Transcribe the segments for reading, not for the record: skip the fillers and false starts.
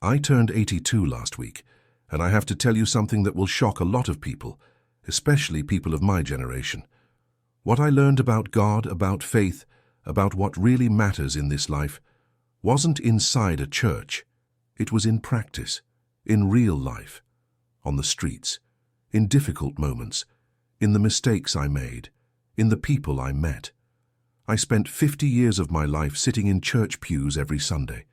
I turned 82 last week, and I have to tell you something that will shock a lot of people, especially people of my generation. What I learned about God, about faith, about what really matters in this life, wasn't inside a church. It was in practice, in real life, on the streets, in difficult moments, in the mistakes I made, in the people I met. I spent 50 years of my life sitting in church pews every Sunday,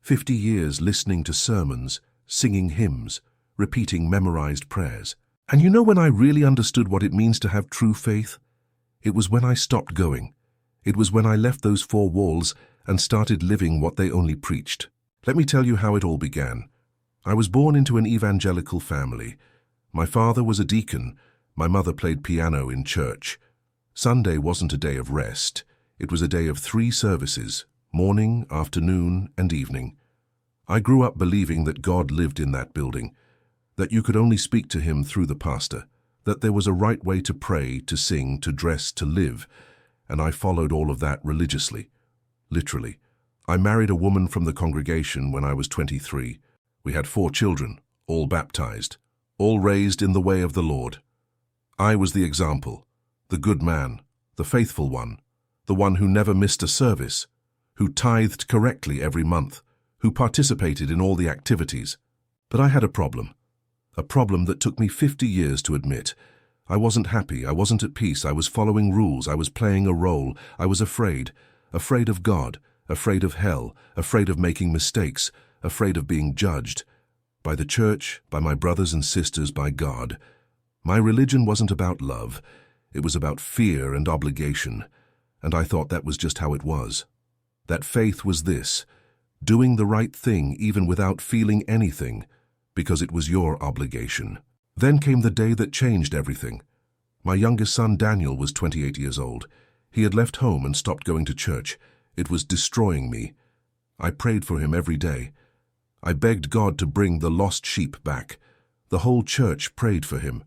50 years listening to sermons, singing hymns, repeating memorized prayers. And you know when I really understood what it means to have true faith? It was when I stopped going. It was when I left those four walls and started living what they only preached. Let me tell you how it all began. I was born into an evangelical family. My father was a deacon. My mother played piano in church. Sunday wasn't a day of rest. It was a day of 3 services, morning, afternoon, and evening. I grew up believing that God lived in that building, that you could only speak to him through the pastor, that there was a right way to pray, to sing, to dress, to live, and I followed all of that religiously, literally. I married a woman from the congregation when I was 23. We had 4 children, all baptized, all raised in the way of the Lord. I was the example, the good man, the faithful one, the one who never missed a service, who tithed correctly every month, who participated in all the activities. But I had a problem that took me 50 years to admit. I wasn't happy, I wasn't at peace, I was following rules, I was playing a role, I was afraid of God, afraid of hell, afraid of making mistakes, afraid of being judged. By the church, by my brothers and sisters, by God. My religion wasn't about love, it was about fear and obligation, and I thought that was just how it was. That faith was this, doing the right thing even without feeling anything, because it was your obligation. Then came the day that changed everything. My youngest son Daniel was 28 years old. He had left home and stopped going to church. It was destroying me. I prayed for him every day. I begged God to bring the lost sheep back. The whole church prayed for him.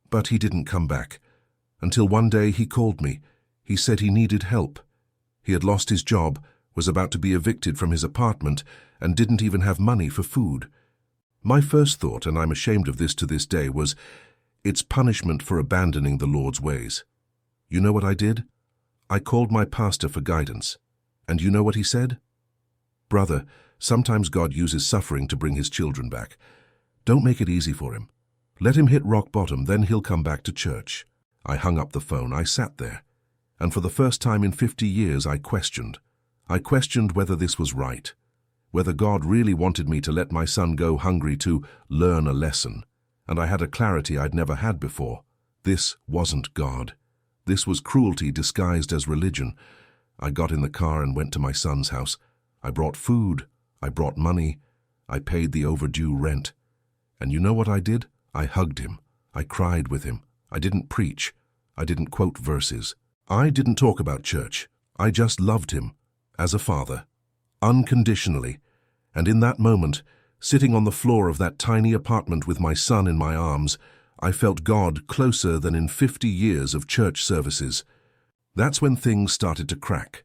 But he didn't come back. Until one day he called me. He said he needed help. He had lost his job, was about to be evicted from his apartment, and didn't even have money for food. My first thought, and I'm ashamed of this to this day, was, it's punishment for abandoning the Lord's ways. You know what I did? I called my pastor for guidance. And you know what he said? Brother, sometimes God uses suffering to bring his children back. Don't make it easy for him. Let him hit rock bottom, then he'll come back to church. I hung up the phone. I sat there. And for the first time in 50 years, I questioned. I questioned whether this was right, whether God really wanted me to let my son go hungry to learn a lesson. And I had a clarity I'd never had before. This wasn't God. This was cruelty disguised as religion. I got in the car and went to my son's house. I brought food. I brought money. I paid the overdue rent. And you know what I did? I hugged him. I cried with him. I didn't preach. I didn't quote verses. I didn't talk about church. I just loved him, as a father, unconditionally. And in that moment, sitting on the floor of that tiny apartment with my son in my arms, I felt God closer than in 50 years of church services. That's when things started to crack.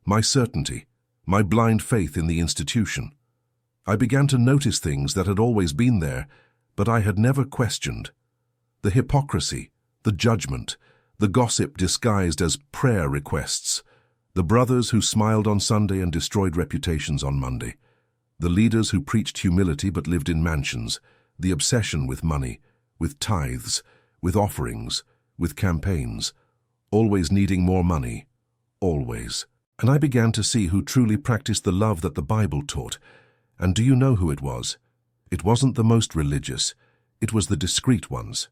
My certainty, my blind faith in the institution. I began to notice things that had always been there, but I had never questioned. The hypocrisy, the judgment, the gossip disguised as prayer requests, the brothers who smiled on Sunday and destroyed reputations on Monday, the leaders who preached humility but lived in mansions, the obsession with money, with tithes, with offerings, with campaigns, always needing more money, always. And I began to see who truly practiced the love that the Bible taught. And do you know who it was? It wasn't the most religious. It was the discreet ones.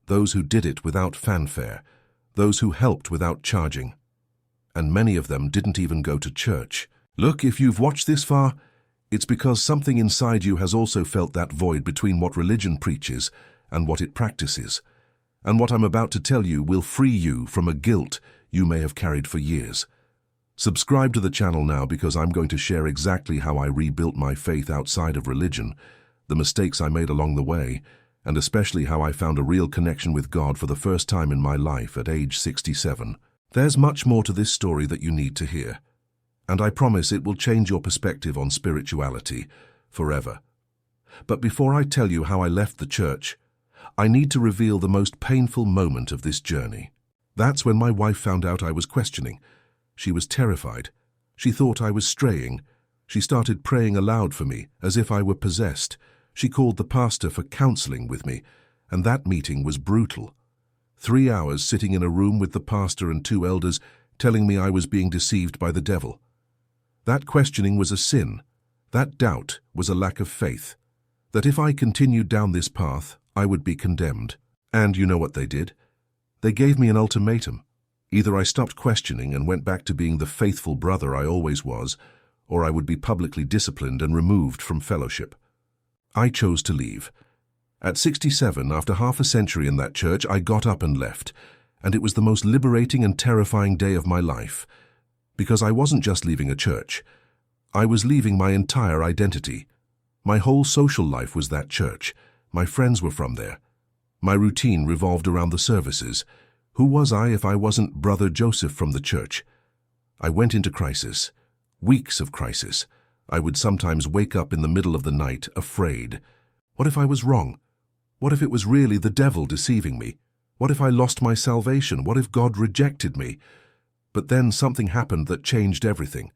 Those who did it without fanfare. Those who helped without charging. And many of them didn't even go to church. Look, if you've watched this far, it's because something inside you has also felt that void between what religion preaches and what it practices. And what I'm about to tell you will free you from a guilt you may have carried for years. Subscribe to the channel now because I'm going to share exactly how I rebuilt my faith outside of religion, the mistakes I made along the way, and especially how I found a real connection with God for the first time in my life at age 67. There's much more to this story that you need to hear, and I promise it will change your perspective on spirituality forever. But before I tell you how I left the church, I need to reveal the most painful moment of this journey. That's when my wife found out I was questioning. She was terrified. She thought I was straying. She started praying aloud for me, as if I were possessed. She called the pastor for counseling with me, and that meeting was brutal. 3 hours sitting in a room with the pastor and 2 elders telling me I was being deceived by the devil. That questioning was a sin. That doubt was a lack of faith. That if I continued down this path, I would be condemned. And you know what they did? They gave me an ultimatum. Either I stopped questioning and went back to being the faithful brother I always was, or I would be publicly disciplined and removed from fellowship. I chose to leave. At 67, after half a century in that church, I got up and left, and it was the most liberating and terrifying day of my life, because I wasn't just leaving a church. I was leaving my entire identity. My whole social life was that church. My friends were from there. My routine revolved around the services. Who was I if I wasn't Brother Joseph from the church? I went into crisis. Weeks of crisis. I would sometimes wake up in the middle of the night, afraid. What if I was wrong? What if it was really the devil deceiving me? What if I lost my salvation? What if God rejected me? But then something happened that changed everything.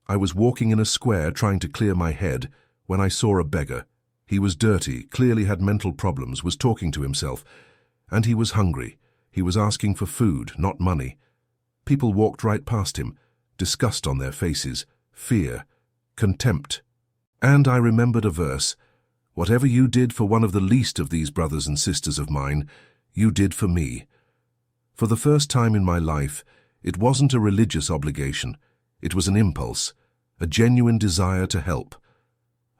I was walking in a square trying to clear my head when I saw a beggar. He was dirty, clearly had mental problems, was talking to himself, and he was hungry. He was asking for food, not money. People walked right past him, disgust on their faces, fear, contempt. And I remembered a verse, "Whatever you did for one of the least of these brothers and sisters of mine, you did for me." For the first time in my life, it wasn't a religious obligation. It was an impulse, a genuine desire to help.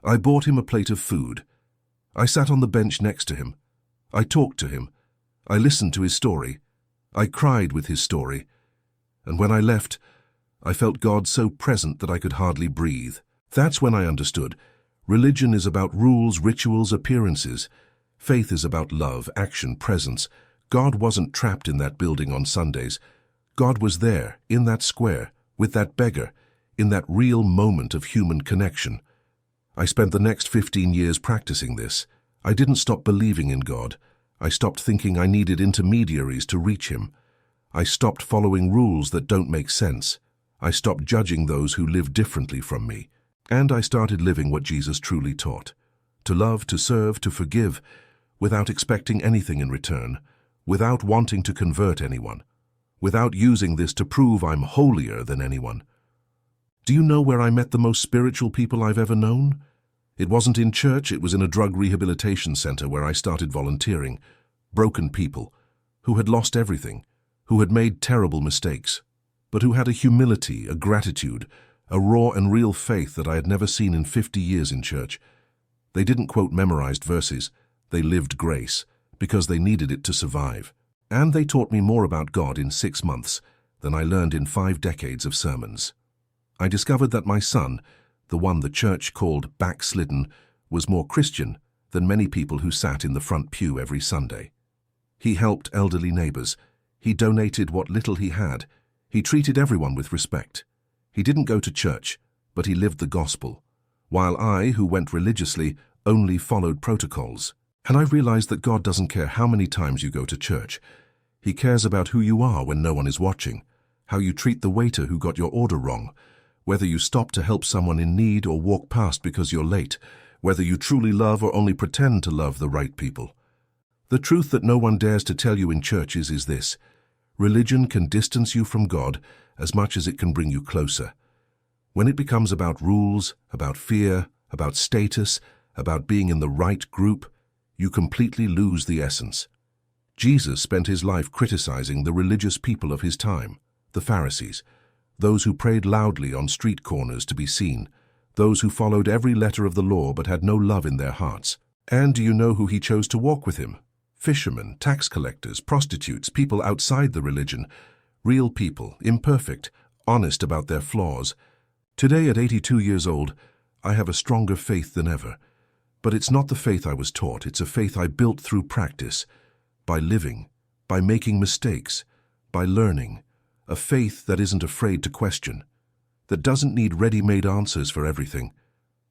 I bought him a plate of food. I sat on the bench next to him. I talked to him. I listened to his story. I cried with his story. And when I left, I felt God so present that I could hardly breathe. That's when I understood. Religion is about rules, rituals, appearances. Faith is about love, action, presence. God wasn't trapped in that building on Sundays. God was there, in that square, with that beggar, in that real moment of human connection. I spent the next 15 years practicing this. I didn't stop believing in God. I stopped thinking I needed intermediaries to reach Him. I stopped following rules that don't make sense. I stopped judging those who live differently from me. And I started living what Jesus truly taught. To love, to serve, to forgive, without expecting anything in return, without wanting to convert anyone, without using this to prove I'm holier than anyone. Do you know where I met the most spiritual people I've ever known? It wasn't in church, it was in a drug rehabilitation center where I started volunteering. Broken people, who had lost everything, who had made terrible mistakes, but who had a humility, a gratitude, a raw and real faith that I had never seen in 50 years in church. They didn't quote memorized verses, they lived grace, because they needed it to survive. And they taught me more about God in 6 months than I learned in 5 decades of sermons. I discovered that my son, the one the church called backslidden, was more Christian than many people who sat in the front pew every Sunday. He helped elderly neighbors. He donated what little he had. He treated everyone with respect. He didn't go to church, but he lived the gospel, while I, who went religiously, only followed protocols. And I realized that God doesn't care how many times you go to church. He cares about who you are when no one is watching, how you treat the waiter who got your order wrong, whether you stop to help someone in need or walk past because you're late, whether you truly love or only pretend to love the right people. The truth that no one dares to tell you in churches is this: religion can distance you from God as much as it can bring you closer. When it becomes about rules, about fear, about status, about being in the right group, you completely lose the essence. Jesus spent his life criticizing the religious people of his time, the Pharisees, those who prayed loudly on street corners to be seen, those who followed every letter of the law but had no love in their hearts. And do you know who he chose to walk with him? Fishermen, tax collectors, prostitutes, people outside the religion, real people, imperfect, honest about their flaws. Today, at 82 years old, I have a stronger faith than ever. But it's not the faith I was taught, it's a faith I built through practice, by living, by making mistakes, by learning. A faith that isn't afraid to question, that doesn't need ready-made answers for everything,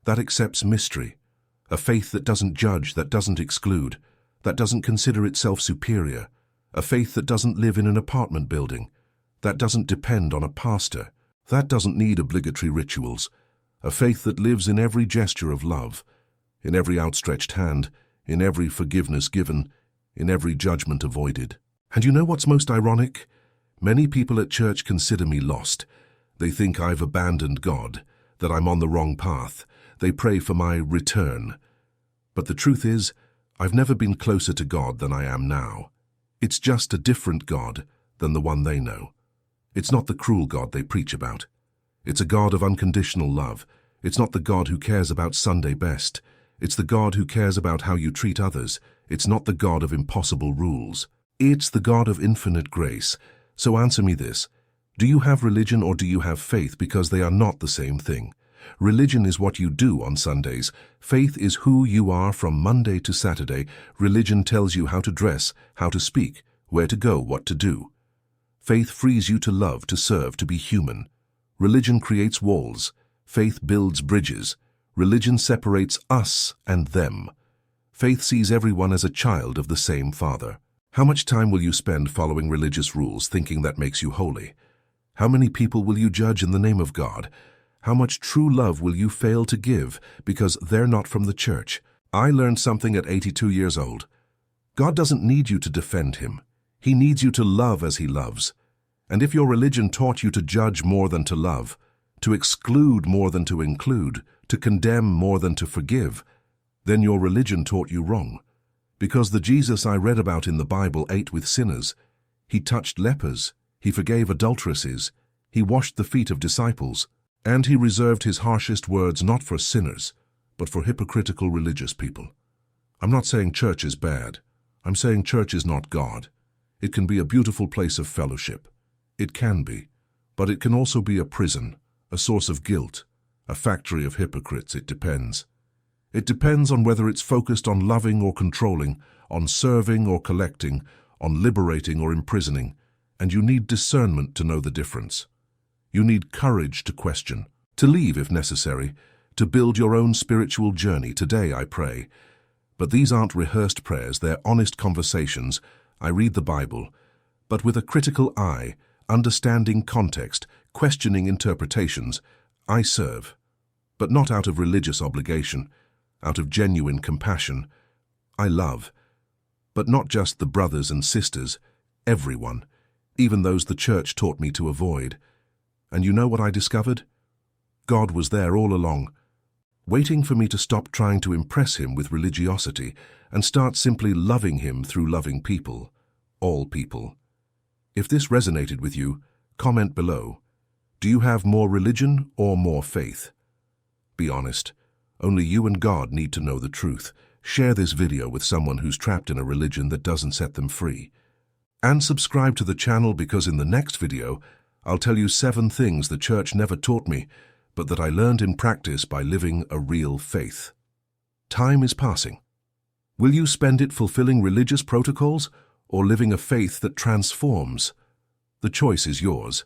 that accepts mystery, A faith that doesn't judge, that doesn't exclude, that doesn't consider itself superior. A faith that doesn't live in an apartment building, that doesn't depend on a pastor, that doesn't need obligatory rituals. A faith that lives in every gesture of love, in every outstretched hand, in every forgiveness given, in every judgment avoided. And you know what's most ironic? Many people at church consider me lost. They think I've abandoned God, that I'm on the wrong path. They pray for my return. But the truth is, I've never been closer to God than I am now. It's just a different God than the one they know. It's not the cruel God they preach about. It's a God of unconditional love. It's not the God who cares about Sunday best. It's the God who cares about how you treat others. It's not the God of impossible rules. It's the God of infinite grace. So answer me this. Do you have religion or do you have faith? Because they are not the same thing. Religion is what you do on Sundays. Faith is who you are from Monday to Saturday. Religion tells you how to dress, how to speak, where to go, what to do. Faith frees you to love, to serve, to be human. Religion creates walls. Faith builds bridges. Religion separates us and them. Faith sees everyone as a child of the same Father. How much time will you spend following religious rules, thinking that makes you holy? How many people will you judge in the name of God? How much true love will you fail to give because they're not from the church? I learned something at 82 years old. God doesn't need you to defend him. He needs you to love as he loves. And if your religion taught you to judge more than to love, to exclude more than to include, to condemn more than to forgive, then your religion taught you wrong. Because the Jesus I read about in the Bible ate with sinners. He touched lepers. He forgave adulteresses. He washed the feet of disciples. And he reserved his harshest words not for sinners, but for hypocritical religious people. I'm not saying church is bad. I'm saying church is not God. It can be a beautiful place of fellowship. It can be. But it can also be a prison, a source of guilt, a factory of hypocrites. It depends. It depends on whether it's focused on loving or controlling, on serving or collecting, on liberating or imprisoning, and you need discernment to know the difference. You need courage to question, to leave if necessary, to build your own spiritual journey. Today I pray. But these aren't rehearsed prayers, they're honest conversations. I read the Bible, but with a critical eye, understanding context, questioning interpretations. I serve, but not out of religious obligation, out of genuine compassion. I love, but not just the brothers and sisters, everyone, even those the church taught me to avoid. And you know what I discovered? God was there all along, waiting for me to stop trying to impress him with religiosity and start simply loving him through loving people, all people. If this resonated with you, comment below. Do you have more religion or more faith? Be honest. Only you and God need to know the truth. Share this video with someone who's trapped in a religion that doesn't set them free. And subscribe to the channel because in the next video, I'll tell you 7 things the church never taught me, but that I learned in practice by living a real faith. Time is passing. Will you spend it fulfilling religious protocols or living a faith that transforms? The choice is yours.